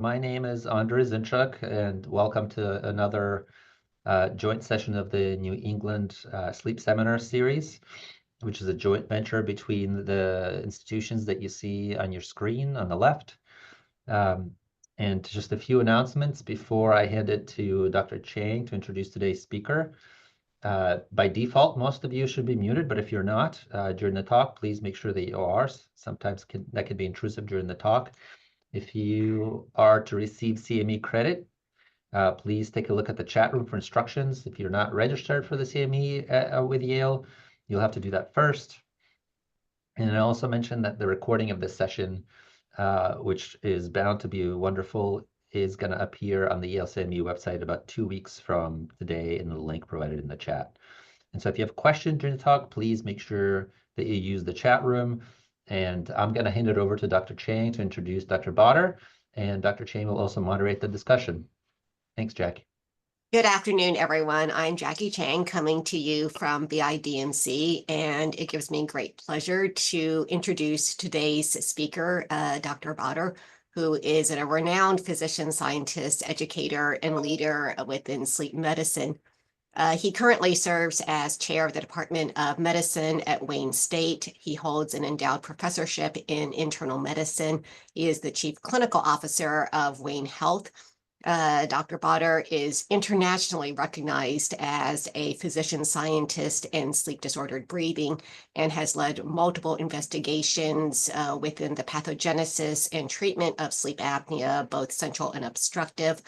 My name is Andrei Zinchuk, and welcome to another joint session of the New England Sleep Seminar Series, which is a joint venture between the institutions that you see on your screen on the left. And just a few announcements before I hand it to Dr. Chang to introduce today's speaker. By default, most of you should be muted, but if you're not during the talk, please make sure that you are. Sometimes that can be intrusive during the talk. If you are to receive CME credit, please take a look at the chat room for instructions. If you're not registered for the CME with Yale, you'll have to do that first. And I also mentioned that the recording of this session, which is bound to be wonderful, is going to appear on the Yale CME website about 2 weeks from today in the link provided in the chat. And so if you have questions during the talk, please make sure that you use the chat room. And I'm going to hand it over to Dr. Chang to introduce Dr. Badr, and Dr. Chang will also moderate the discussion. Thanks, Jackie. Good afternoon, everyone. I'm Jackie Chang coming to you from BIDMC, and it gives me great pleasure to introduce today's speaker, Dr. Badr, who is a renowned physician, scientist, educator, and leader within sleep medicine. He currently serves as chair of the Department of Medicine at Wayne State. He holds an endowed professorship in internal medicine. He is the chief clinical officer of Wayne Health. Dr. Badr is internationally recognized as a physician scientist in sleep disordered breathing and has led multiple investigations within the pathogenesis and treatment of sleep apnea, both central and obstructive,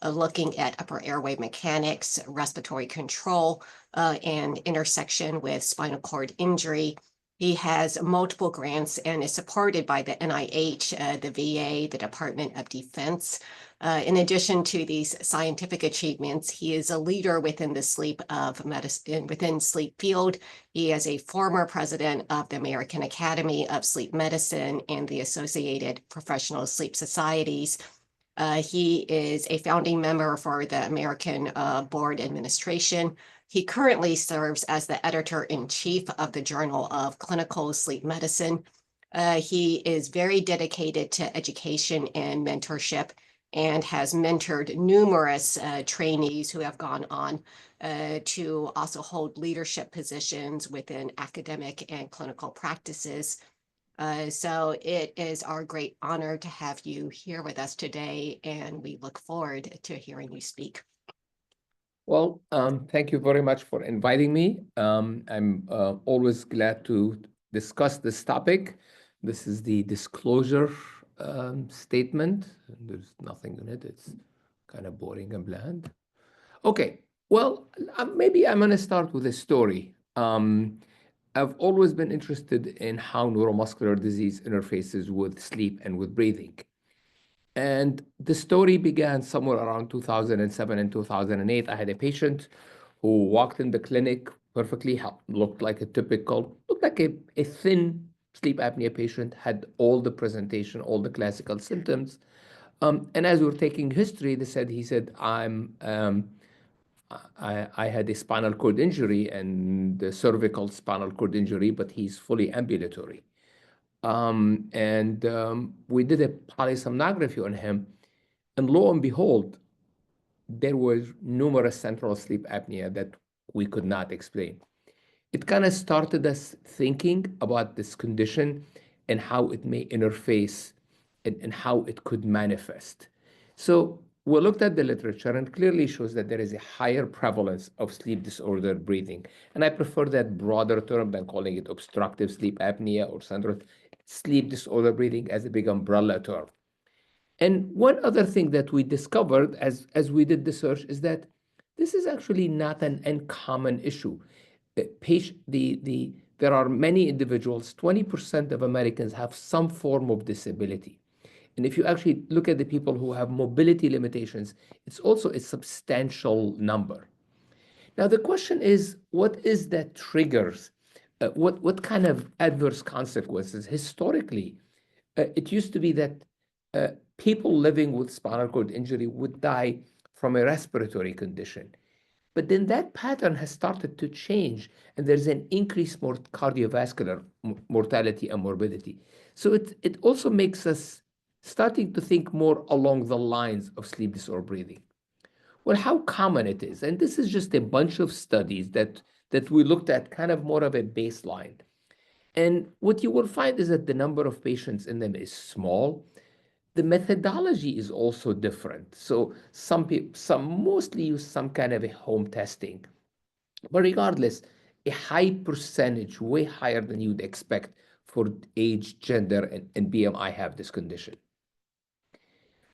looking at upper airway mechanics, respiratory control, and intersection with spinal cord injury. He has multiple grants and is supported by the NIH, the VA, the Department of Defense. In addition to these scientific achievements, he is a leader within the sleep of medicine, within sleep field. He is a former president of the American Academy of Sleep Medicine and the Associated Professional Sleep Societies. He is a founding member for the American Board Administration. He currently serves as the editor-in-chief of the Journal of Clinical Sleep Medicine. He is very dedicated to education and mentorship and has mentored numerous trainees who have gone on to also hold leadership positions within academic and clinical practices. So it is our great honor to have you here with us today, and we look forward to hearing you speak. Well, thank you very much for inviting me. I'm always glad to discuss this topic. This is the disclosure statement. There's nothing in it. It's kind of boring and bland. Okay, well, maybe I'm going to start with a story. I've always been interested in how neuromuscular disease interfaces with sleep and with breathing. And the story began somewhere around 2007 and 2008. I had a patient who walked in the clinic perfectly healthy, looked like a thin sleep apnea patient, had all the presentation, all the classical symptoms. And as we were taking history, he said, I had a spinal cord injury and the cervical spinal cord injury, but he's fully ambulatory. We did a polysomnography on him, and lo and behold, there was numerous central sleep apnea that we could not explain. It kind of started us thinking about this condition and how it may interface and how it could manifest. So we looked at the literature and clearly shows that there is a higher prevalence of sleep disordered breathing. And I prefer that broader term than calling it obstructive sleep apnea or central sleep disorder breathing as a big umbrella term. And one other thing that we discovered as we did the search is that this is actually not an uncommon issue. There are many individuals, 20% of Americans have some form of disability. And if you actually look at the people who have mobility limitations, it's also a substantial number. Now, the question is, what is that triggers? What kind of adverse consequences? Historically, it used to be that people living with spinal cord injury would die from a respiratory condition. But then that pattern has started to change, and there's an increased cardiovascular mortality and morbidity. So it also makes us starting to think more along the lines of sleep disorder breathing. Well, how common it is. And this is just a bunch of studies that we looked at, kind of more of a baseline. And what you will find is that the number of patients in them is small. The methodology is also different. So some mostly use some kind of a home testing. But regardless, a high percentage, way higher than you'd expect for age, gender, and BMI have this condition.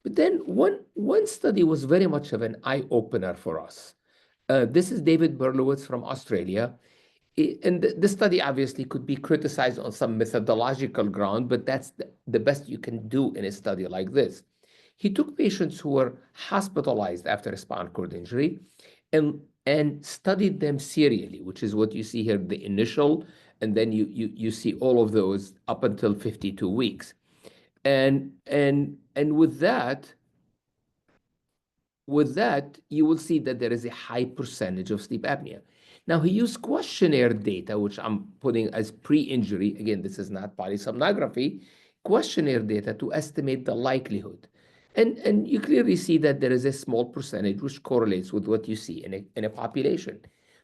But then one study was very much of an eye-opener for us. This is David Berlowitz from Australia. And the study obviously could be criticized on some methodological ground, but that's the best you can do in a study like this. He took patients who were hospitalized after a spinal cord injury and studied them serially, which is what you see here, the initial, and then you see all of those up until 52 weeks. And with that, you will see that there is a high percentage of sleep apnea. Now, he used questionnaire data, which I'm putting as pre-injury. Again, this is not polysomnography, questionnaire data to estimate the likelihood. And you clearly see that there is a small percentage which correlates with what you see in a population.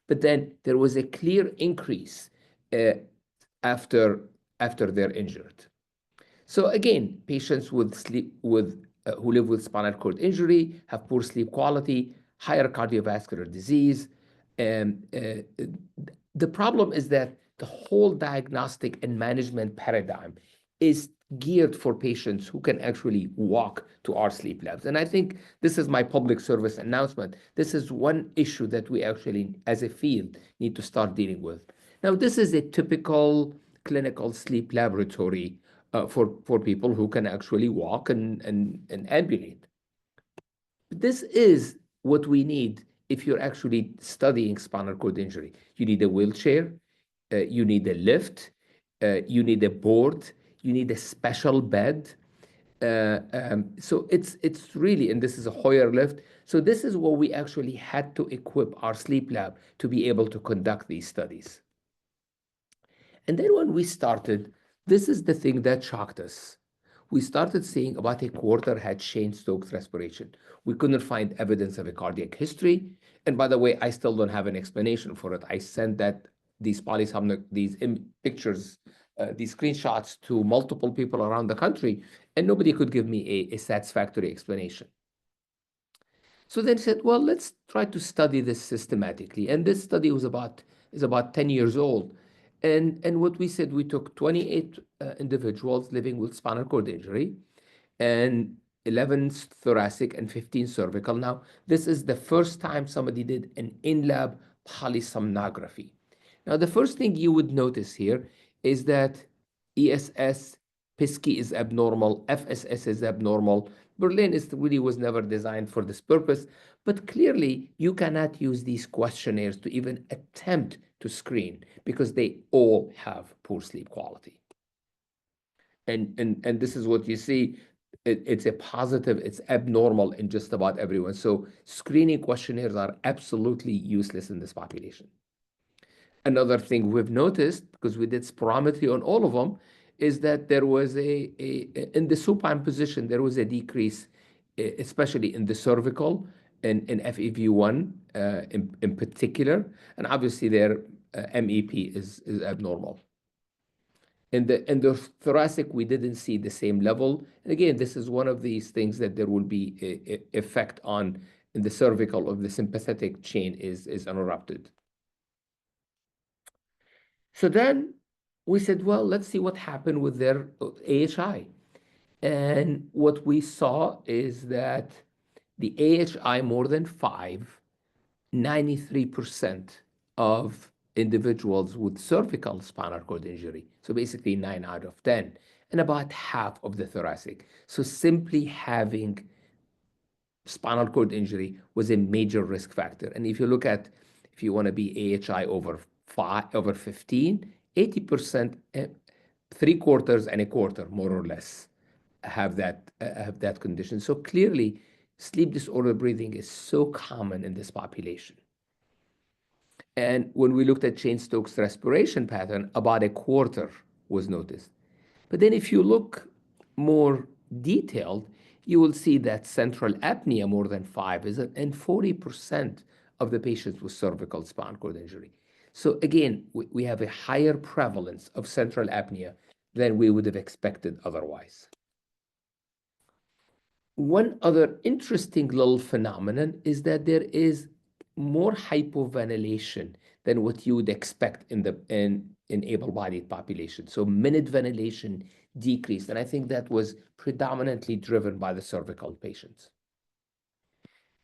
But then there was a clear increase after they're injured. So again, patients who live with spinal cord injury have poor sleep quality, higher cardiovascular disease. The problem is that the whole diagnostic and management paradigm is geared for patients who can actually walk to our sleep labs. And I think this is my public service announcement. This is one issue that we actually, as a field, need to start dealing with. Now, this is a typical clinical sleep laboratory for people who can actually walk and ambulate. This is what we need if you're actually studying spinal cord injury. You need a wheelchair, you need a lift, you need a board, you need a special bed. So it's really, and this is a Hoyer lift. So this is what we actually had to equip our sleep lab to be able to conduct these studies. And then when we started, this is the thing that shocked us. We started seeing about a quarter had Cheyne-Stokes respiration. We couldn't find evidence of a cardiac history. And by the way, I still don't have an explanation for it. I sent these pictures, these screenshots to multiple people around the country, and nobody could give me a satisfactory explanation. So then said, well, let's try to study this systematically. And this study is about 10 years old. And what we said, we took 28 individuals living with spinal cord injury and 11 thoracic and 15 cervical. Now, this is the first time somebody did an in-lab polysomnography. Now, the first thing you would notice here is that ESS, PSKI is abnormal, FSS is abnormal. Berlin really was never designed for this purpose, but clearly you cannot use these questionnaires to even attempt to screen because they all have poor sleep quality. And this is what you see. It's a positive, it's abnormal in just about everyone. So screening questionnaires are absolutely useless in this population. Another thing we've noticed, because we did spirometry on all of them, is that there was in the supine position, there was a decrease, especially in the cervical and in FEV1 in particular. And obviously their MEP is abnormal. In the thoracic, we didn't see the same level. And again, this is one of these things that there will be a effect on in the cervical of the sympathetic chain is uninterrupted. So then we said, well, let's see what happened with their AHI. And what we saw is that the AHI more than 5, 93% of individuals with cervical spinal cord injury, so basically 9 out of 10, and about half of the thoracic. So simply having spinal cord injury was a major risk factor. And if you look at, if you want to be AHI over 15, 80%, 3/4 and a quarter, more or less, have that condition. So clearly, sleep disorder breathing is so common in this population. And when we looked at Cheyne-Stokes respiration pattern, about a quarter was noticed. But then if you look more detailed, you will see that central apnea more than 5 is in 40% of the patients with cervical spinal cord injury. So again, we have a higher prevalence of central apnea than we would have expected otherwise. One other interesting little phenomenon is that there is more hypoventilation than what you would expect in able-bodied population. So minute ventilation decreased, and I think that was predominantly driven by the cervical patients.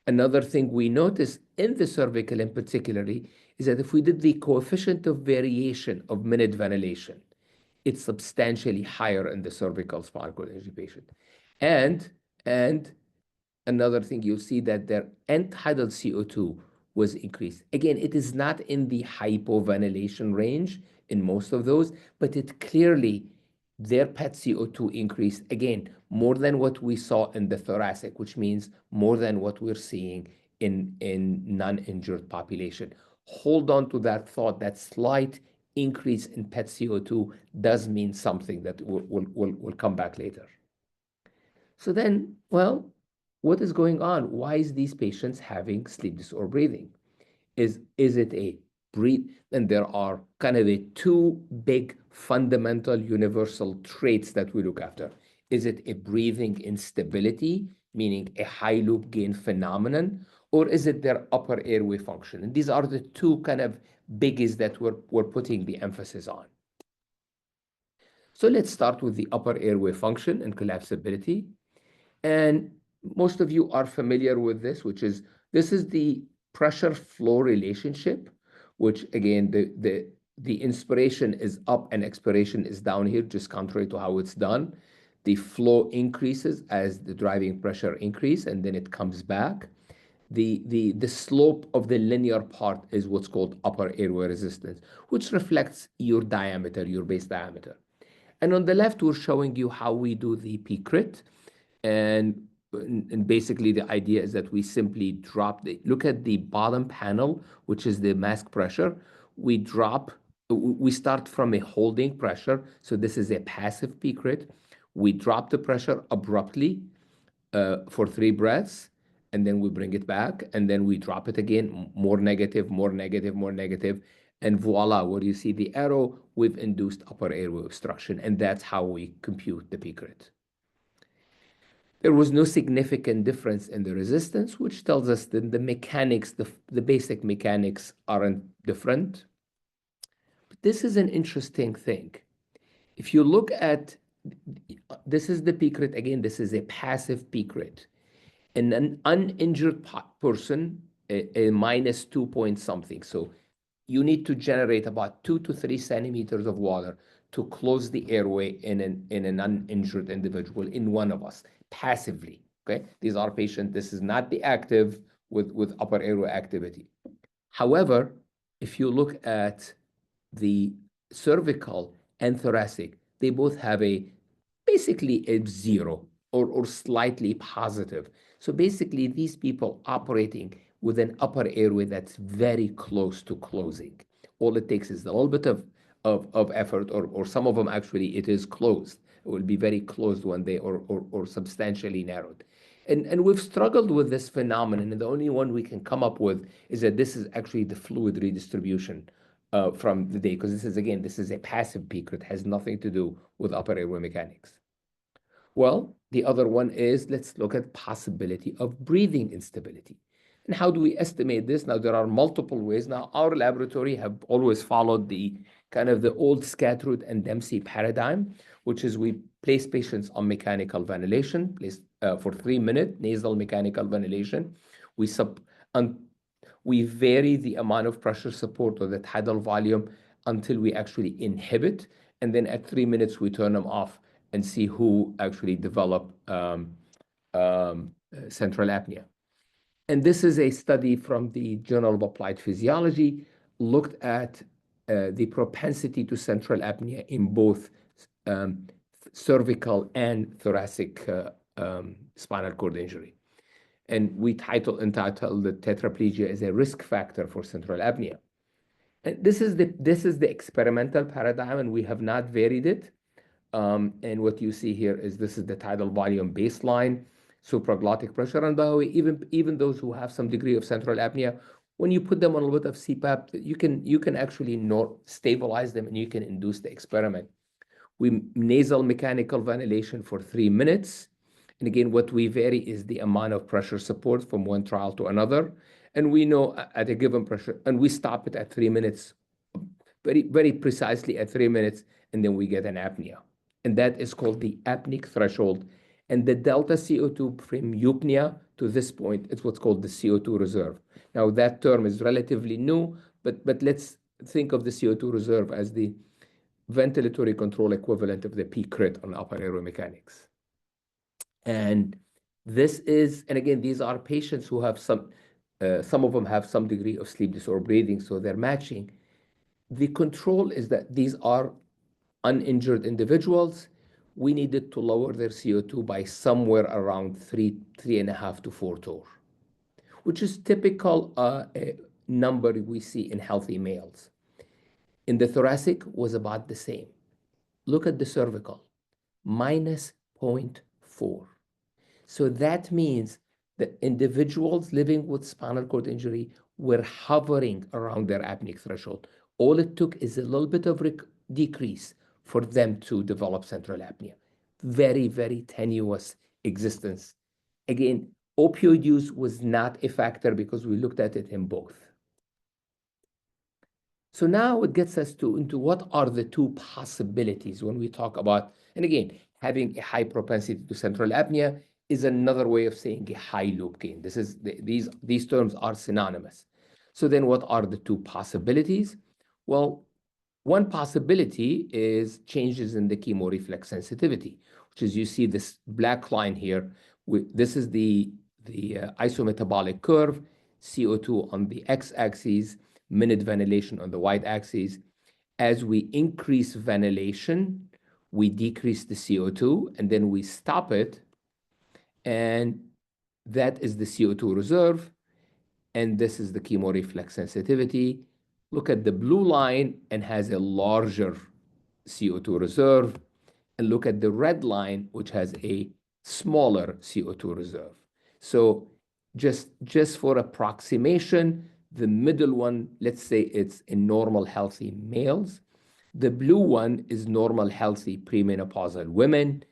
Another thing we noticed in the cervical in particularly is that if we did the coefficient of variation of minute ventilation, it's substantially higher in the cervical spinal cord injury patient. And another thing, you'll see that their end-tidal CO2 was increased. Again, it is not in the hypoventilation range in most of those, but it clearly, their PET CO2 increased, again, more than what we saw in the thoracic, which means more than what we're seeing in non-injured population. Hold on to that thought. That slight increase in PET CO2 does mean something that will come back later. So then, well, what is going on? Why is these patients having sleep disorder breathing? Is it a breathe? And there are kind of two big fundamental universal traits that we look after. Is it a breathing instability, meaning a high loop gain phenomenon, or is it their upper airway function? And these are the two kind of biggies that we're putting the emphasis on. So let's start with the upper airway function and collapsibility. And most of you are familiar with this, this is the pressure flow relationship, which again, the inspiration is up and expiration is down here, just contrary to how it's done. The flow increases as the driving pressure increase, and then it comes back. The slope of the linear part is what's called upper airway resistance, which reflects your diameter, your base diameter. And on the left, we're showing you how we do the P crit. And basically the idea is that we simply look at the bottom panel, which is the mask pressure. We start from a holding pressure. So this is a passive P crit. We drop the pressure abruptly for 3 breaths, and then we bring it back, and then we drop it again, more negative, more negative, more negative. And voila, where you see the arrow, we've induced upper airway obstruction. And that's how we compute the P crit. There was no significant difference in the resistance, which tells us that the mechanics, the basic mechanics aren't different. But this is an interesting thing. If you look at, this is the P crit, again, this is a passive P crit. In an uninjured person, a minus 2 point something. So you need to generate about 2 to 3 centimeters of water to close the airway in an uninjured individual, in one of us, passively, okay? These are patients, this is not the active with upper airway activity. However, if you look at the cervical and thoracic, they both have basically a 0 or slightly positive. So basically these people operating with an upper airway that's very close to closing. All it takes is a little bit of effort, or some of them actually it is closed. It will be very closed one day or substantially narrowed. And we've struggled with this phenomenon, and the only one we can come up with is that this is actually the fluid redistribution from the day, because this is a passive P crit. It has nothing to do with upper airway mechanics. Well, the other one is, let's look at possibility of breathing instability. And how do we estimate this? Now, there are multiple ways. Now, our laboratory have always followed the kind of the old Scattergood and Dempsey paradigm, which is we place patients on mechanical ventilation, for 3 minutes, nasal mechanical ventilation. We vary the amount of pressure support or the tidal volume until we actually inhibit. And then at 3 minutes, we turn them off and see who actually develop central apnea. And this is a study from the Journal of Applied Physiology, looked at the propensity to central apnea in both cervical and thoracic spinal cord injury. And we entitled the tetraplegia as a risk factor for central apnea. And this is the experimental paradigm, and we have not varied it. And what you see here is this is the tidal volume baseline, supraglottic pressure. And by the way, even those who have some degree of central apnea, when you put them on a little bit of CPAP, you can actually stabilize them and you can induce the experiment. We nasal mechanical ventilation for 3 minutes. And again, what we vary is the amount of pressure support from one trial to another. And we know at a given pressure, and we stop it at 3 minutes, very, very precisely at 3 minutes, and then we get an apnea. And that is called the apneic threshold. And the delta CO2 from eupnea to this point is what's called the CO2 reserve. Now, that term is relatively new, but let's think of the CO2 reserve as the ventilatory control equivalent of the P crit on upper airway mechanics. And this is, and again, these are patients who have some of them have some degree of sleep disorder breathing, so they're matching. The control is that these are uninjured individuals. We needed to lower their CO2 by somewhere around 3.5 to 4 torr, which is typical number we see in healthy males. In the thoracic was about the same. Look at the cervical, minus 0.4. So that means that individuals living with spinal cord injury were hovering around their apneic threshold. All it took is a little bit of decrease for them to develop central apnea. Very, very tenuous existence. Again, opioid use was not a factor because we looked at it in both. So now it gets us into what are the two possibilities when we talk about, and again, having a high propensity to central apnea is another way of saying a high loop gain. These terms are synonymous. So then what are the two possibilities? Well, one possibility is changes in the chemoreflex sensitivity, which is you see this black line here. This is the isometabolic curve, CO2 on the x-axis, minute ventilation on the y-axis. As we increase ventilation, we decrease the CO2, and then we stop it, and that is the CO2 reserve, and this is the chemoreflex sensitivity. Look at the blue line and has a larger CO2 reserve, and look at the red line, which has a smaller CO2 reserve. So just for approximation, the middle one, let's say it's in normal healthy males. The blue one is normal healthy premenopausal women.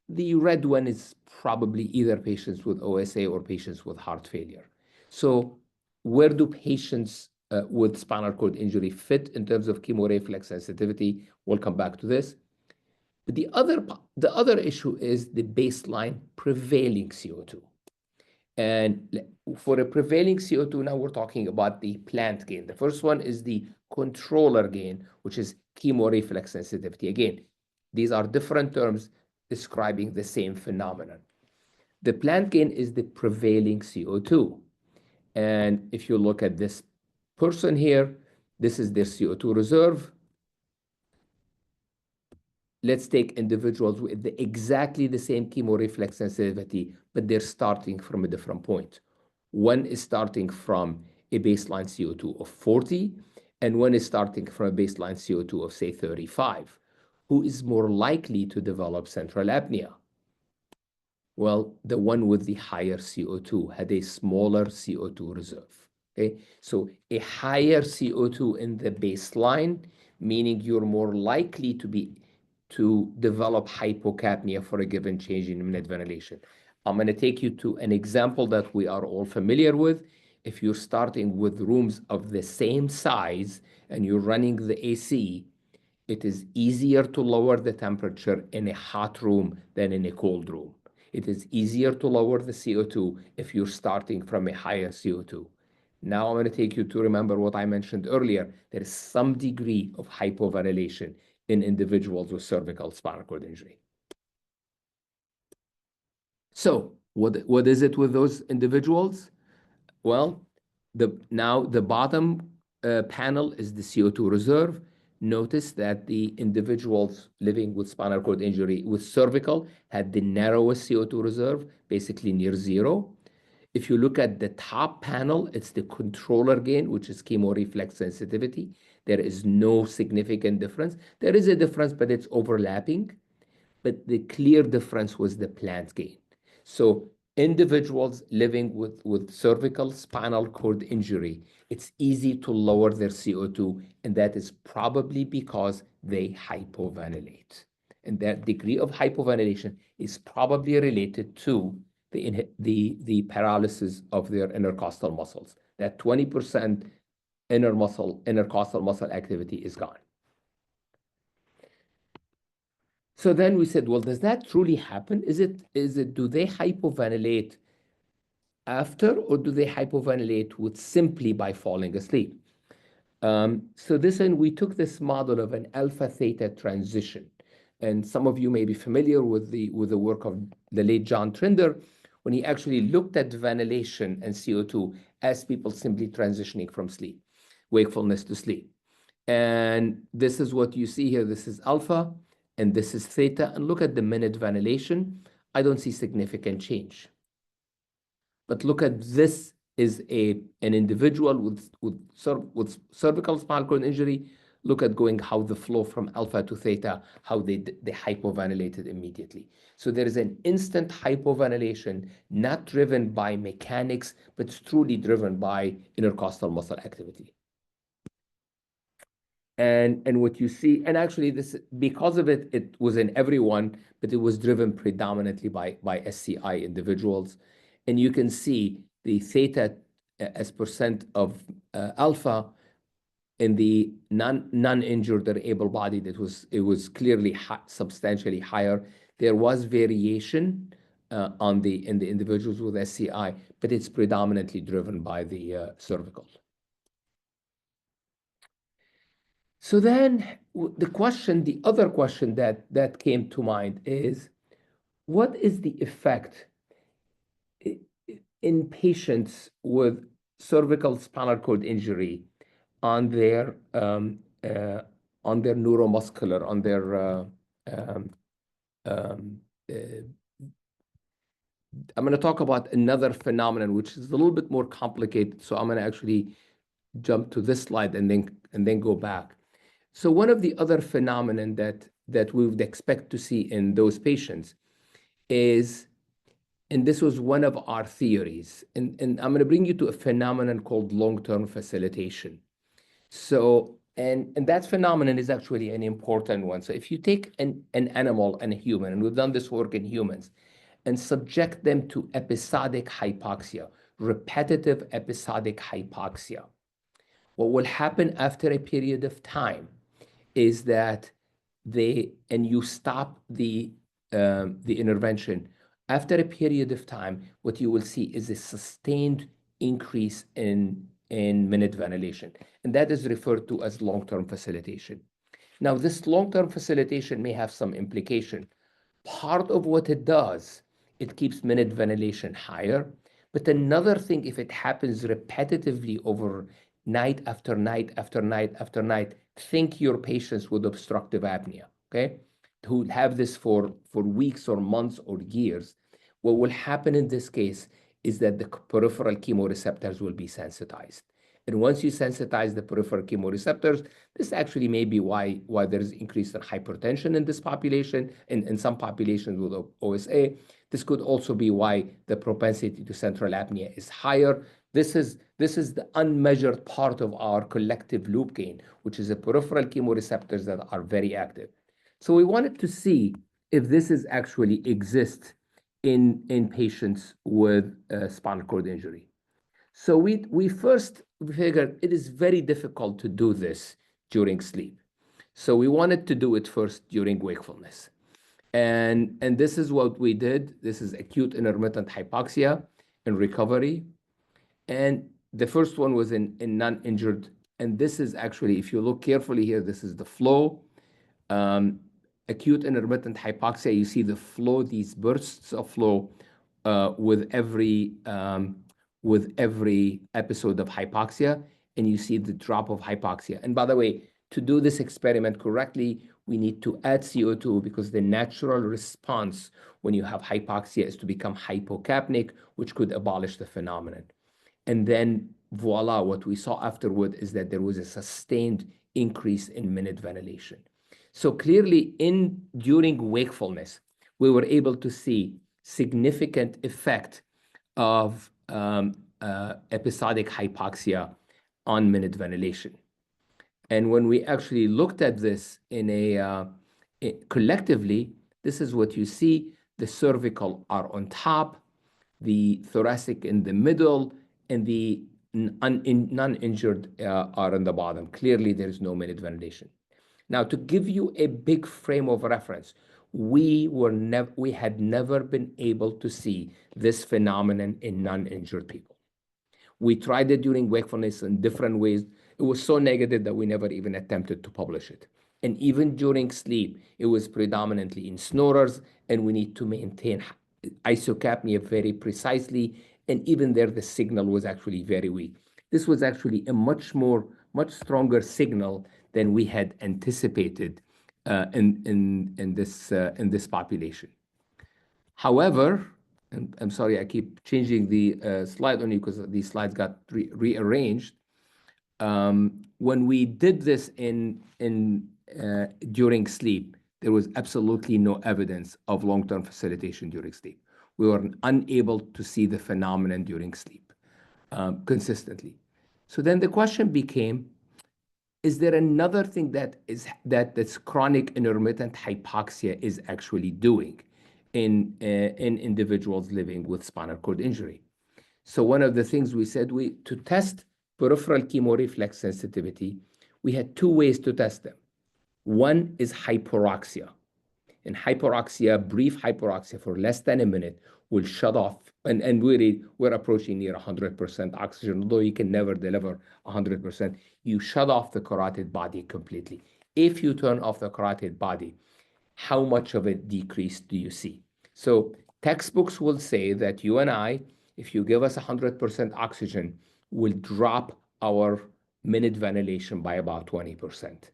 The red one is probably either patients with OSA or patients with heart failure. So where do patients with spinal cord injury fit in terms of chemoreflex sensitivity? We'll come back to this. But the other issue is the baseline prevailing CO2. And for a prevailing CO2, now we're talking about the plant gain. The first one is the controller gain, which is chemoreflex sensitivity. Again, these are different terms describing the same phenomenon. The plant gain is the prevailing CO2. And if you look at this person here, this is their CO2 reserve. Let's take individuals with exactly the same chemoreflex sensitivity, but they're starting from a different point. One is starting from a baseline CO2 of 40, and one is starting from a baseline CO2 of, say, 35. Who is more likely to develop central apnea? Well, the one with the higher CO2 had a smaller CO2 reserve. Okay, so a higher CO2 in the baseline, meaning you're more likely to develop hypocapnia for a given change in minute ventilation. I'm going to take you to an example that we are all familiar with. If you're starting with rooms of the same size and you're running the AC, it is easier to lower the temperature in a hot room than in a cold room. It is easier to lower the CO2 if you're starting from a higher CO2. Now I'm going to take you to remember what I mentioned earlier. There is some degree of hypoventilation in individuals with cervical spinal cord injury. So what is it with those individuals? Well, now the bottom panel is the CO2 reserve. Notice that the individuals living with spinal cord injury with cervical had the narrowest CO2 reserve, basically near zero. If you look at the top panel, it's the controller gain, which is chemoreflex sensitivity. There is no significant difference. There is a difference, but it's overlapping. but the clear difference was the plant gain. So individuals living with cervical spinal cord injury, it's easy to lower their CO2, and that is probably because they hypoventilate. And that degree of hypoventilation is probably related to the paralysis of their intercostal muscles. That 20% intercostal muscle activity is gone. So then we said, well, does that truly happen? Do they hypoventilate after, or do they hypoventilate with simply by falling asleep? So we took this model of an alpha theta transition. And some of you may be familiar with the work of the late John Trinder, when he actually looked at ventilation and CO2 as people simply transitioning from wakefulness to sleep. And this is what you see here. This is alpha, and this is theta. And look at the minute ventilation. I don't see significant change. But look at this is an individual with cervical spinal cord injury. Look at how the flow from alpha to theta, how they hypoventilated immediately. So there is an instant hypoventilation, not driven by mechanics, but it's truly driven by intercostal muscle activity. And what you see, and actually this, because of it, it was in everyone, but it was driven predominantly by SCI individuals. And you can see the theta as percent of alpha in the non-injured or able-bodied. It was clearly substantially higher. There was variation in the individuals with SCI, but it's predominantly driven by the cervical. So then the other question that came to mind is, what is the effect in patients with cervical spinal cord injury on their neuromuscular, on their I'm going to talk about another phenomenon which is a little bit more complicated. So I'm going to actually jump to this slide and then go back. So one of the other phenomenon that we would expect to see in those patients is, and this was one of our theories, and I'm going to bring you to a phenomenon called long-term facilitation. So, and that phenomenon is actually an important one. So if you take an animal and a human, and we've done this work in humans, and subject them to episodic hypoxia, repetitive episodic hypoxia, what will happen after a period of time is that you stop the intervention. After a period of time, what you will see is a sustained increase in minute ventilation, and that is referred to as long-term facilitation. Now, this long-term facilitation may have some implication. Part of what it does, it keeps minute ventilation higher, but another thing, if it happens repetitively over night after night after night after night, think your patients with obstructive apnea, okay, who have this for weeks or months or years. What will happen in this case is that the peripheral chemoreceptors will be sensitized. And once you sensitize the peripheral chemoreceptors, this actually may be why there's increase in hypertension in this population, in some populations with OSA. This could also be why the propensity to central apnea is higher. This is the unmeasured part of our collective loop gain, which is the peripheral chemoreceptors that are very active. So we wanted to see if this is actually exists in patients with spinal cord injury. So we first figured it is very difficult to do this during sleep. So we wanted to do it first during wakefulness. And this is what we did. This is acute intermittent hypoxia in recovery. And the first one was in non-injured. And this is actually, if you look carefully here, this is the flow. Acute intermittent hypoxia, you see the flow, these bursts of flow with every episode of hypoxia, and you see the drop of hypoxia. And by the way, to do this experiment correctly, we need to add CO2 because the natural response when you have hypoxia is to become hypocapnic, which could abolish the phenomenon. And then voila, what we saw afterward is that there was a sustained increase in minute ventilation. So clearly during wakefulness, we were able to see significant effect of episodic hypoxia on minute ventilation. And when we actually looked at this collectively, this is what you see. The cervical are on top, the thoracic in the middle, and the non-injured are on the bottom. Clearly, there is no minute ventilation. Now, to give you a big frame of reference, we had never been able to see this phenomenon in non-injured people. We tried it during wakefulness in different ways. It was so negative that we never even attempted to publish it. And even during sleep, it was predominantly in snorers, and we need to maintain isocapnia very precisely. And even there, the signal was actually very weak. This was actually a much stronger signal than we had anticipated in this population. However, and I'm sorry, I keep changing the slide on you because these slides got rearranged. When we did this during sleep, there was absolutely no evidence of long-term facilitation during sleep. We were unable to see the phenomenon during sleep consistently. So then the question became, is there another thing that this chronic intermittent hypoxia is actually doing in individuals living with spinal cord injury? So one of the things we said, to test peripheral chemoreflex sensitivity, we had two ways to test them. One is hyperoxia. And hyperoxia, brief hyperoxia for less than a minute, will shut off. And we're approaching near 100% oxygen, although you can never deliver 100%. You shut off the carotid body completely. If you turn off the carotid body, how much of a decrease do you see? So textbooks will say that you and I, if you give us 100% oxygen, will drop our minute ventilation by about 20%.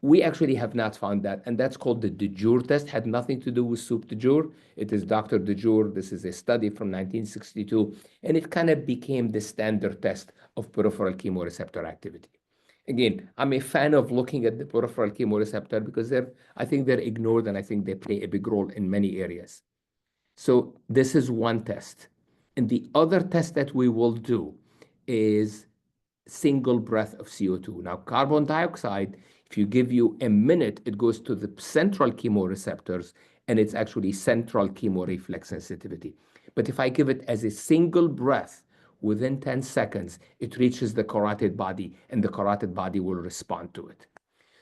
We actually have not found that, and that's called the de Jour test. Had nothing to do with soup de jour. It is Dr. de Jour. This is a study from 1962, and it kind of became the standard test of peripheral chemoreceptor activity. Again, I'm a fan of looking at the peripheral chemoreceptor because I think they're ignored, and I think they play a big role in many areas. So this is one test. And the other test that we will do is single breath of CO2. Now, carbon dioxide, if you give you a minute, it goes to the central chemoreceptors, and it's actually central chemoreflex sensitivity. But if I give it as a single breath, within 10 seconds, it reaches the carotid body, and the carotid body will respond to it.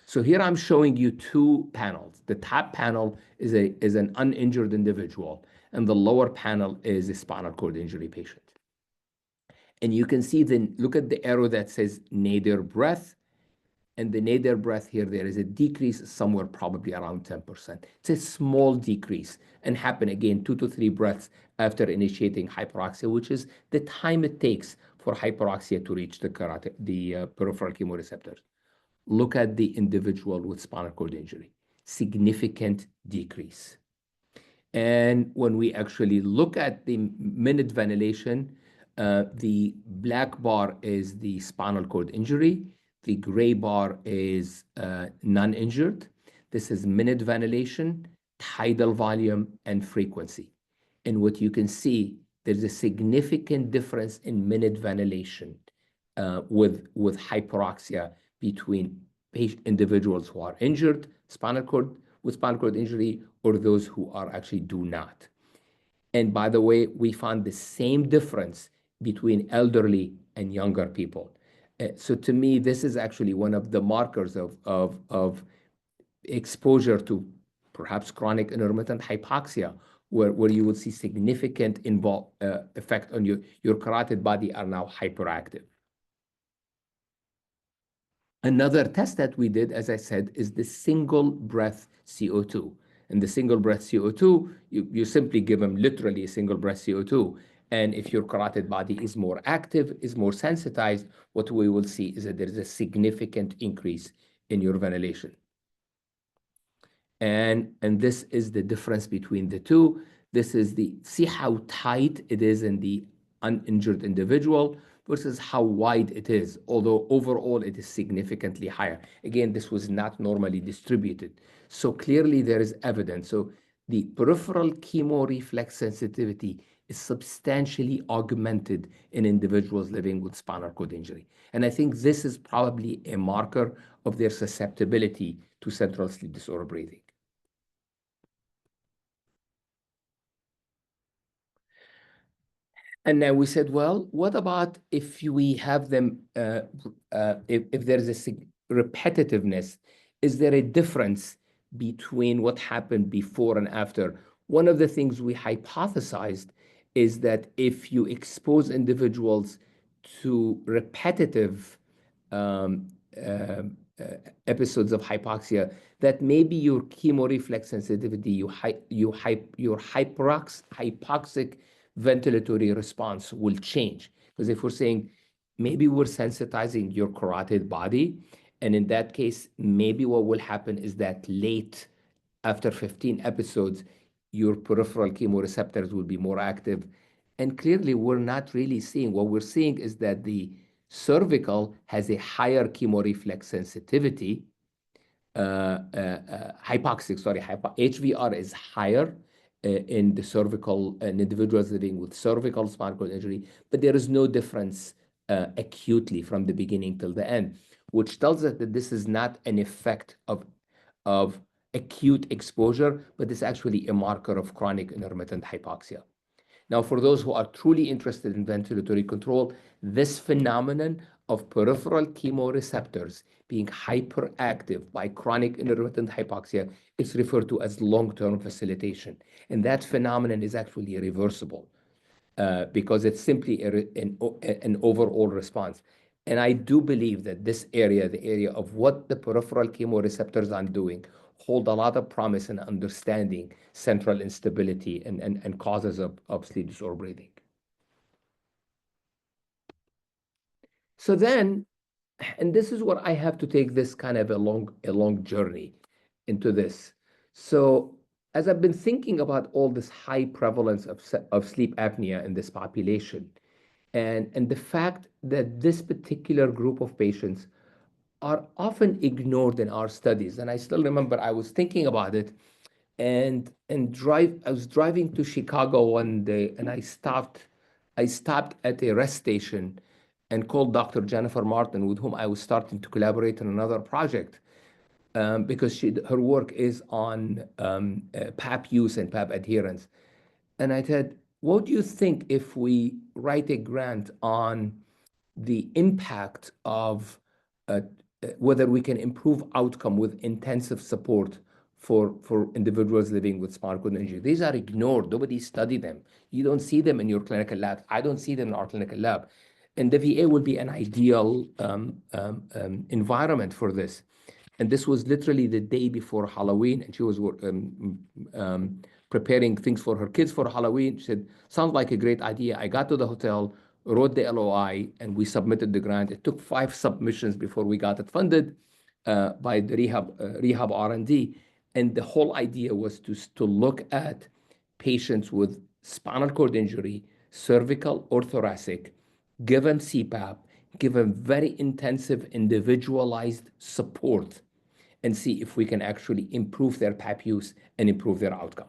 So here I'm showing you two panels. The top panel is an uninjured individual, and the lower panel is a spinal cord injury patient. And you can see look at the arrow that says nadir breath. And the nadir breath here, there is a decrease somewhere probably around 10%. It's a small decrease and happen again 2 to 3 breaths after initiating hyperoxia, which is the time it takes for hyperoxia to reach the peripheral chemoreceptors. Look at the individual with spinal cord injury, significant decrease. And when we actually look at the minute ventilation, the black bar is the spinal cord injury. The gray bar is non-injured. This is minute ventilation, tidal volume, and frequency. And what you can see, there's a significant difference in minute ventilation with hyperoxia between individuals who are injured, with spinal cord injury, or those who are actually do not. And by the way, we found the same difference between elderly and younger people. So to me, this is actually one of the markers of exposure to perhaps chronic intermittent hypoxia, where you will see significant effect on your carotid body are now hyperactive. Another test that we did, as I said, is the single breath CO2. And the single breath CO2, you simply give them literally a single breath CO2. And if your carotid body is more active, is more sensitized, what we will see is that there is a significant increase in your ventilation. And this is the difference between the two. This is see how tight it is in the uninjured individual versus how wide it is, although overall it is significantly higher. Again, this was not normally distributed. So clearly there is evidence. So the peripheral chemoreflex sensitivity is substantially augmented in individuals living with spinal cord injury. And I think this is probably a marker of their susceptibility to central sleep disorder breathing. And now we said, well, what about if we have them, if there's a repetitiveness, is there a difference between what happened before and after? One of the things we hypothesized is that if you expose individuals to repetitive um, uh, episodes of hypoxia, that maybe your chemoreflex sensitivity, your hypoxic ventilatory response will change. Because if we're saying maybe we're sensitizing your carotid body, and in that case, maybe what will happen is that late, after 15 episodes, your peripheral chemoreceptors will be more active. And clearly, we're not really seeing. What we're seeing is that the cervical has a higher chemoreflex sensitivity. Hypoxic, sorry, HVR is higher in the cervical, in individuals living with cervical spinal cord injury, but there is no difference acutely from the beginning till the end, which tells us that this is not an effect of acute exposure, but it's actually a marker of chronic intermittent hypoxia. Now, for those who are truly interested in ventilatory control, this phenomenon of peripheral chemoreceptors being hyperactive by chronic intermittent hypoxia is referred to as long-term facilitation. And that phenomenon is actually reversible because it's simply an overall response. And I do believe that this area, the area of what the peripheral chemoreceptors are doing, hold a lot of promise in understanding central instability and causes of sleep disorder breathing. So then, and this is what I have to take this kind of a long journey into this. So as I've been thinking about all this high prevalence of sleep apnea in this population, and the fact that this particular group of patients are often ignored in our studies. And I still remember I was thinking about it and I was driving to Chicago one day and I stopped at a rest station and called Dr. Jennifer Martin, with whom I was starting to collaborate on another project because her work is on PAP use and PAP adherence. And I said, what do you think if we write a grant on the impact of whether we can improve outcome with intensive support for individuals living with spinal cord injury? These are ignored. Nobody studied them. You don't see them in your clinical lab. I don't see them in our clinical lab. And the VA will be an ideal environment for this. And this was literally the day before Halloween, and she was preparing things for her kids for Halloween. She said, sounds like a great idea. I got to the hotel, wrote the LOI, and we submitted the grant. It took 5 submissions before we got it funded by the rehab R&D. And the whole idea was to look at patients with spinal cord injury, cervical or thoracic, give them CPAP, give them very intensive individualized support, and see if we can actually improve their PAP use and improve their outcome.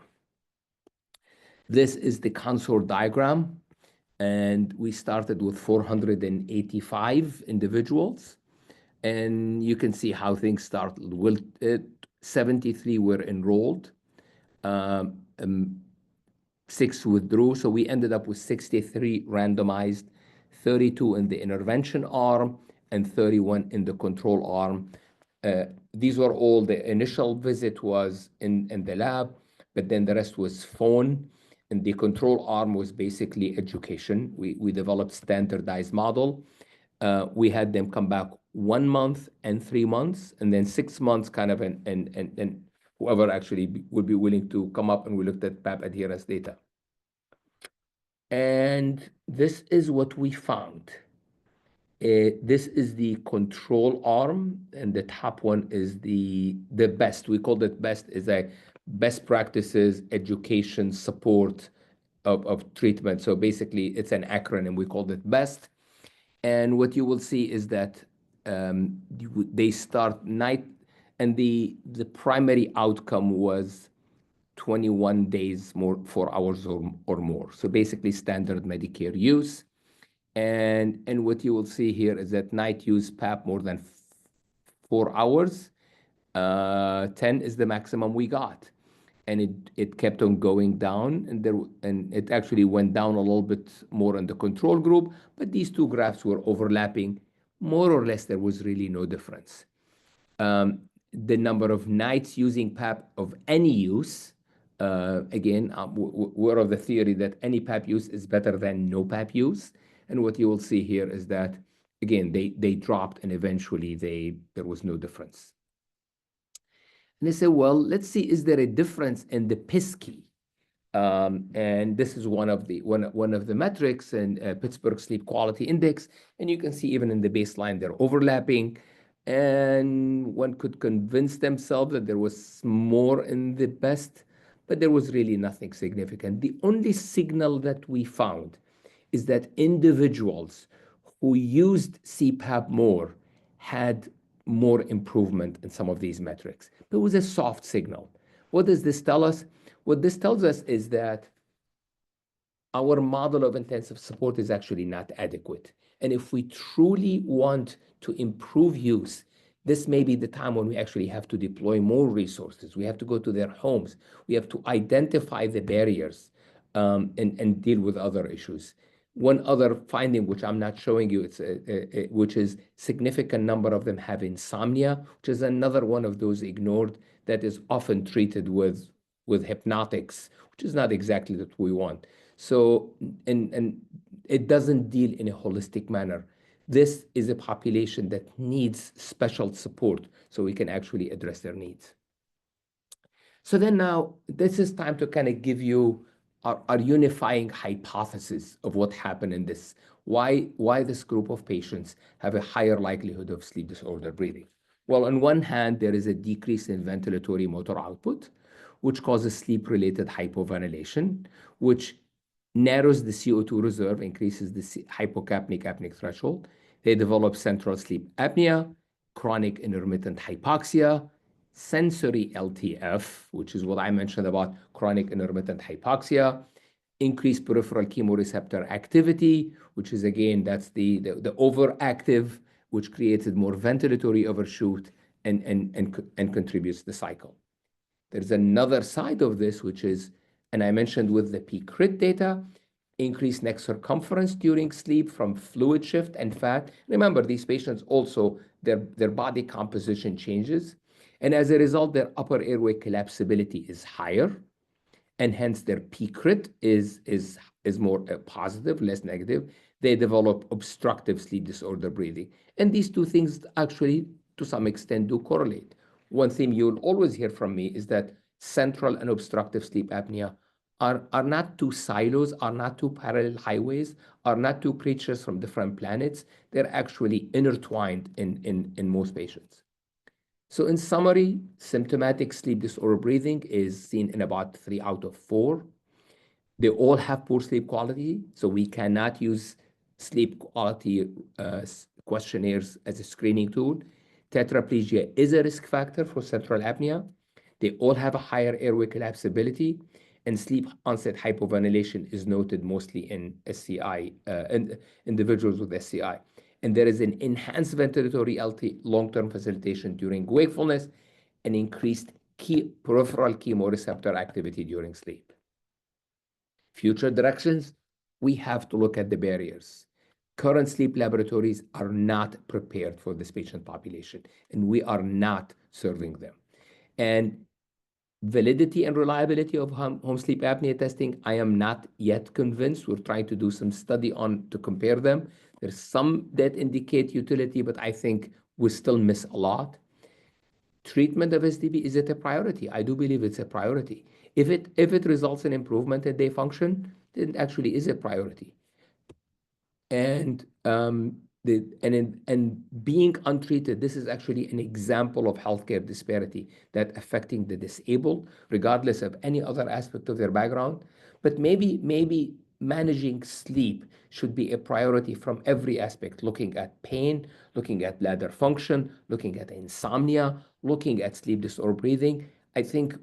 This is the consort diagram, and we started with 485 individuals, and you can see how things started. Well, 73 were enrolled, 6 withdrew, so we ended up with 63 randomized, 32 in the intervention arm, and 31 in the control arm. These were all, the initial visit was in the lab, but then the rest was phone. And the control arm was basically education. We developed standardized model. We had them come back 1 month and 3 months, and then 6 months kind of, and whoever actually would be willing to come up, and we looked at PAP adherence data. And this is what we found. This is the control arm, and the top one is the best. We called it best, is a best practices, education, support, of treatment. So basically, it's an acronym. We called it BEST. And what you will see is that they start night, and the primary outcome was 21 days more, 4 hours or more. So basically standard Medicare use. And what you will see here is that night use PAP more than 4 hours, 10 is the maximum we got. And it kept on going down, and it actually went down a little bit more in the control group, but these two graphs were overlapping. More or less, there was really no difference. The number of nights using PAP of any use, again, we're of the theory that any PAP use is better than no PAP use. And what you will see here is that, again, they dropped, and eventually there was no difference. And they say, well, let's see, is there a difference in the PSKI? And this is one of the metrics in Pittsburgh Sleep Quality Index. And you can see even in the baseline, they're overlapping. And one could convince themselves that there was more in the best, but there was really nothing significant. The only signal that we found is that individuals who used CPAP more had more improvement in some of these metrics. But it was a soft signal. What does this tell us? What this tells us is that our model of intensive support is actually not adequate. And if we truly want to improve use, this may be the time when we actually have to deploy more resources. We have to go to their homes. We have to identify the barriers and deal with other issues. One other finding, which I'm not showing you, which is significant number of them have insomnia, which is another one of those ignored that is often treated with hypnotics, which is not exactly what we want. So, and it doesn't deal in a holistic manner. This is a population that needs special support so we can actually address their needs. So then now, this is time to kind of give you our unifying hypothesis of what happened in this. Why this group of patients have a higher likelihood of sleep disorder breathing? Well, on one hand, there is a decrease in ventilatory motor output, which causes sleep-related hypoventilation, which narrows the CO2 reserve, increases the hypocapnic apneic threshold. They develop central sleep apnea, chronic intermittent hypoxia, sensory LTF, which is what I mentioned about chronic intermittent hypoxia, increased peripheral chemoreceptor activity, which is, again, that's the overactive, which created more ventilatory overshoot and contributes to the cycle. There's another side of this, which is, and I mentioned with the PCRIT data, increased neck circumference during sleep from fluid shift and fat. Remember, these patients also, their body composition changes. And as a result, their upper airway collapsibility is higher. And hence their PCRIT is more positive, less negative. They develop obstructive sleep disorder breathing. And these two things actually, to some extent, do correlate. One thing you'll always hear from me is that central and obstructive sleep apnea are not two silos, are not two parallel highways, are not two creatures from different planets. They're actually intertwined in most patients. So in summary, symptomatic sleep disorder breathing is seen in about 3 out of 4. They all have poor sleep quality, so we cannot use sleep quality questionnaires as a screening tool. Tetraplegia is a risk factor for central apnea. They all have a higher airway collapsibility, and sleep onset hypoventilation is noted mostly in SCI, individuals with SCI. And there is an enhanced ventilatory LT long-term facilitation during wakefulness and increased peripheral chemoreceptor activity during sleep. Future directions, we have to look at the barriers. Current sleep laboratories are not prepared for this patient population, and we are not serving them. And validity and reliability of home sleep apnea testing, I am not yet convinced. We're trying to do some study to compare them. There's some that indicate utility, but I think we still miss a lot. Treatment of SDB, is it a priority? I do believe it's a priority. If it results in improvement in day function, then it actually is a priority. And being untreated, this is actually an example of healthcare disparity that affecting the disabled, regardless of any other aspect of their background. but maybe managing sleep should be a priority from every aspect, looking at pain, looking at bladder function, looking at insomnia, looking at sleep disorder breathing. I think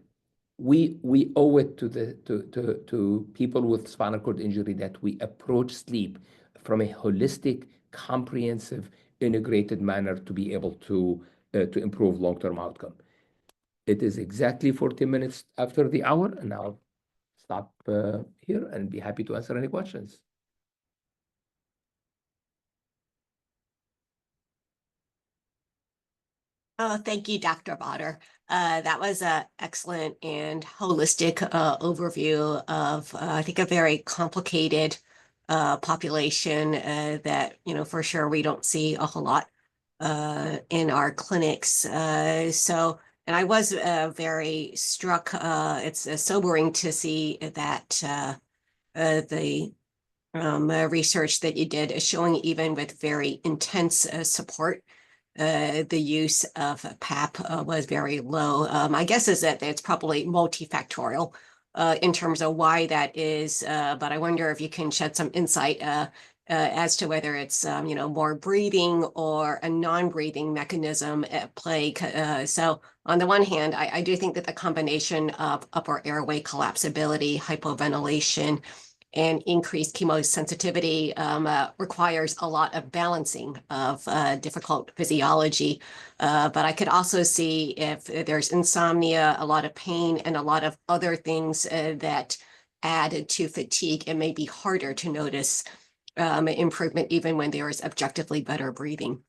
we owe it to people with spinal cord injury that we approach sleep from a holistic, comprehensive, integrated manner to be able to improve long-term outcome. It is exactly 40 minutes after the hour, and I'll stop here and be happy to answer any questions. Oh, thank you, Dr. Badr. That was an excellent and holistic overview of, I think, a very complicated population that, for sure we don't see a whole lot in our clinics. And I was very struck. It's sobering to see that the research that you did is showing even with very intense support, the use of PAP was very low. My guess is that it's probably multifactorial in terms of why that is, but I wonder if you can shed some insight as to whether it's more breathing or a non-breathing mechanism at play. So on the one hand, I do think that the combination of upper airway collapsibility, hypoventilation, and increased chemosensitivity requires a lot of balancing of difficult physiology. But I could also see if there's insomnia, a lot of pain, and a lot of other things that add to fatigue, it may be harder to notice improvement even when there is objectively better breathing.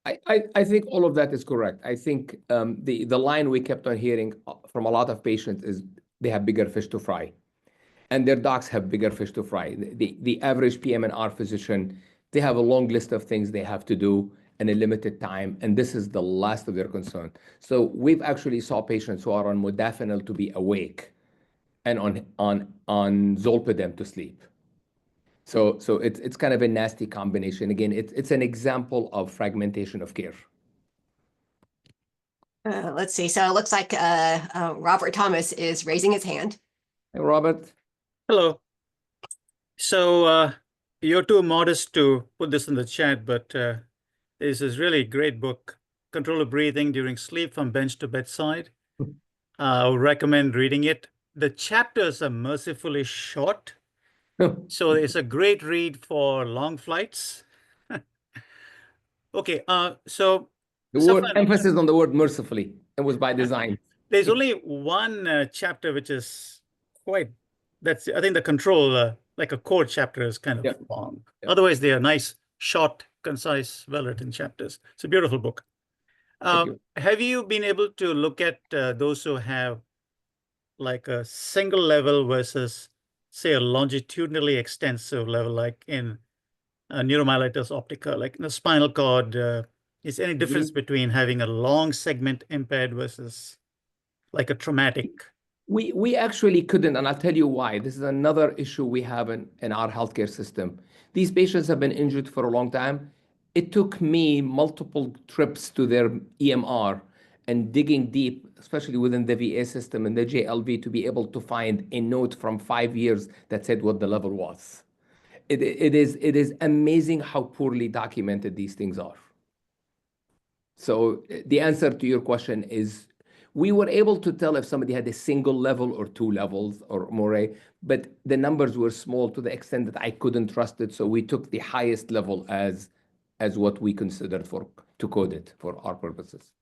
I think all of that is correct. I think the line we kept on hearing from a lot of patients is they have bigger fish to fry. And their docs have bigger fish to fry. The average PM&R physician, they have a long list of things they have to do in a limited time, and this is the last of their concern. So we've actually saw patients who are on modafinil to be awake and on zolpidem to sleep. So it's kind of a nasty combination. Again, it's an example of fragmentation of care. Let's see. So it looks like Robert Thomas is raising his hand. Hey, Robert. Hello. So you're too modest to put this in the chat, but this is really a great book, Control of Breathing During Sleep from Bench to Bedside. I would recommend reading it. The chapters are mercifully short, so it's a great read for long flights. Okay, so the word emphasis on the word mercifully. It was by design. There's only one chapter which is quite, I think the control, like a core chapter is kind of long. Otherwise, they are nice, short, concise, well-written chapters. It's a beautiful book. Have you been able to look at those who have like a single level versus, say, a longitudinally extensive level, like in neuromyelitis optica, like in the spinal cord? Is any difference between having a long segment impaired versus like a traumatic? We actually couldn't, and I'll tell you why. This is another issue we have in our healthcare system. These patients have been injured for a long time. It took me multiple trips to their EMR and digging deep, especially within the VA system and the JLV, to be able to find a note from 5 years that said what the level was. It is amazing how poorly documented these things are. So the answer to your question is, we were able to tell if somebody had a single level or 2 levels or more, but the numbers were small to the extent that I couldn't trust it. So we took the highest level as what we considered to code it for our purposes.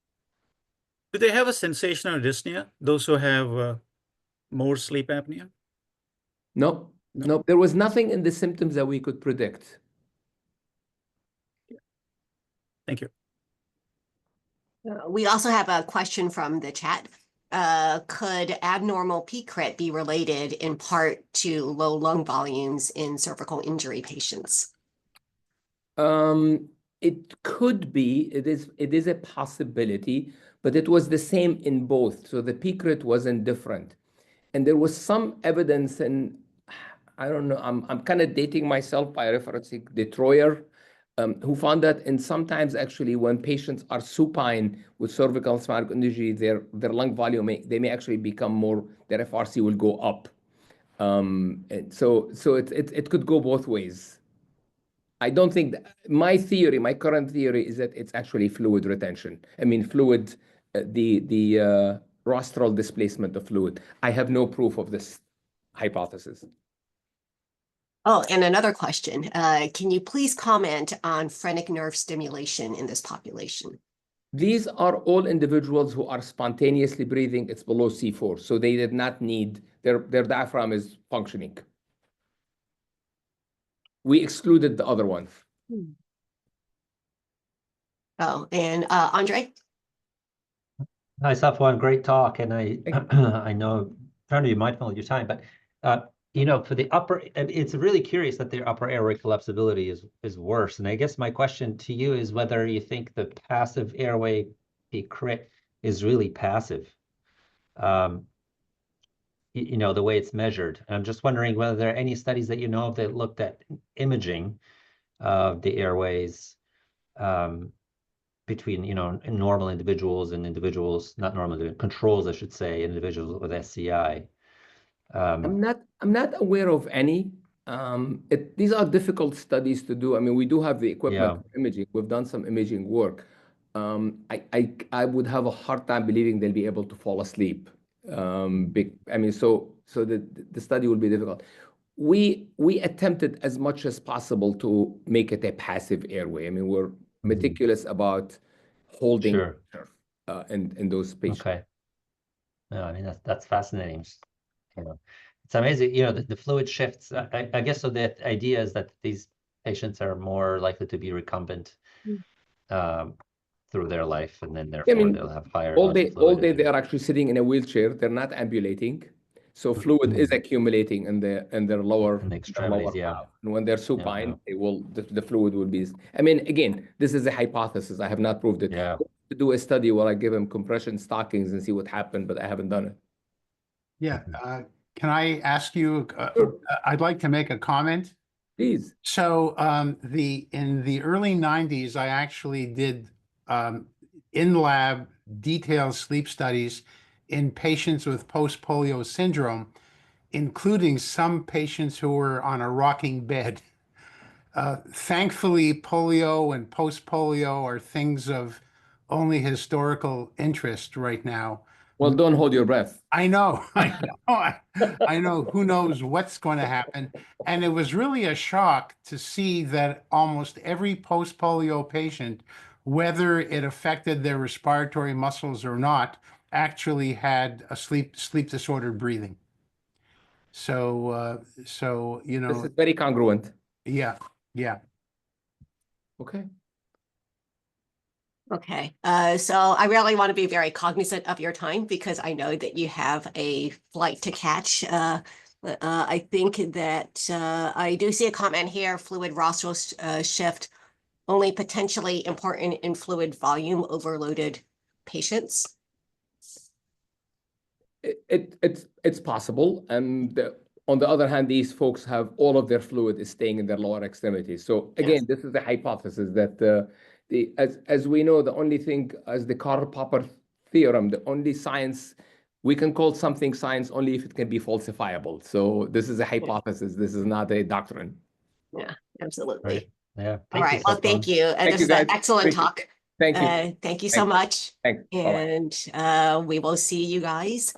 Do they have a sensational dyspnea, those who have more sleep apnea? No. There was nothing in the symptoms that we could predict. Thank you. We also have a question from the chat. Could abnormal P-crit be related in part to low lung volumes in cervical injury patients? It could be. It is a possibility, but it was the same in both. So the P-crit wasn't different. And there was some evidence, and I don't know, I'm kind of dating myself by referencing Detroyer, who found that in sometimes actually when patients are supine with cervical spinal injury, their lung volume, they may actually become more, their FRC will go up. And so it could go both ways. I don't think my current theory is that it's actually fluid retention. I mean, fluid, the rostral displacement of fluid. I have no proof of this hypothesis. Oh, and another question. Can you please comment on phrenic nerve stimulation in this population? These are all individuals who are spontaneously breathing. It's below C4, so they did not need, their diaphragm is functioning. We excluded the other ones. Oh, and Andre? Hi, Safwan, great talk. And I know I'm trying to be mindful of your time, but for the upper, it's really curious that the upper airway collapsibility is worse. And I guess my question to you is whether you think the passive airway peak crit is really passive. The way it's measured. I'm just wondering whether there are any studies that you know of that looked at imaging of the airways between, normal individuals and individuals, not normal, controls, I should say, individuals with SCI. I'm not aware of any. These are difficult studies to do. I mean, we do have the equipment for imaging. We've done some imaging work. I would have a hard time believing they'll be able to fall asleep. So the study will be difficult. We attempted as much as possible to make it a passive airway. I mean, we're meticulous about holding in those patients. Okay. No, I mean that's fascinating. It's amazing. The fluid shifts. I guess so. The idea is that these patients are more likely to be recumbent through their life, and then therefore they'll have higher all day. fluid. All day they are actually sitting in a wheelchair. They're not ambulating, so fluid is accumulating in their lower extremities. Half. And when they're supine, the fluid will be. I mean, again, this is a hypothesis. I have not proved it. Yeah. To do a study where I give them compression stockings and see what happened, but I haven't done it. Yeah. Can I ask you? I'd like to make a comment. Please. So in the early 90s, I actually did in-lab detailed sleep studies in patients with post-polio syndrome, including some patients who were on a rocking bed. Thankfully, polio and post-polio are things of only historical interest right now. Well, don't hold your breath. I know. I know. Who knows what's going to happen? And it was really a shock to see that almost every post-polio patient, whether it affected their respiratory muscles or not, actually had a sleep disordered breathing. So this is very congruent. Yeah. Okay. Okay, so I really want to be very cognizant of your time because I know that you have a flight to catch. I think that I do see a comment here, fluid rostral shift only potentially important in fluid volume overloaded patients. It's possible. And on the other hand, these folks have all of their fluid is staying in their lower extremities. So again, this is the hypothesis that as we know, the only thing, as the Karl-Popper theorem, the only science, we can call something science only if it can be falsifiable. So this is a hypothesis. This is not a doctrine. Yeah, absolutely. Right. Yeah. All right. Well, thank you. This is an excellent talk. Thank you. Thank you so much. Thanks. And we will see you guys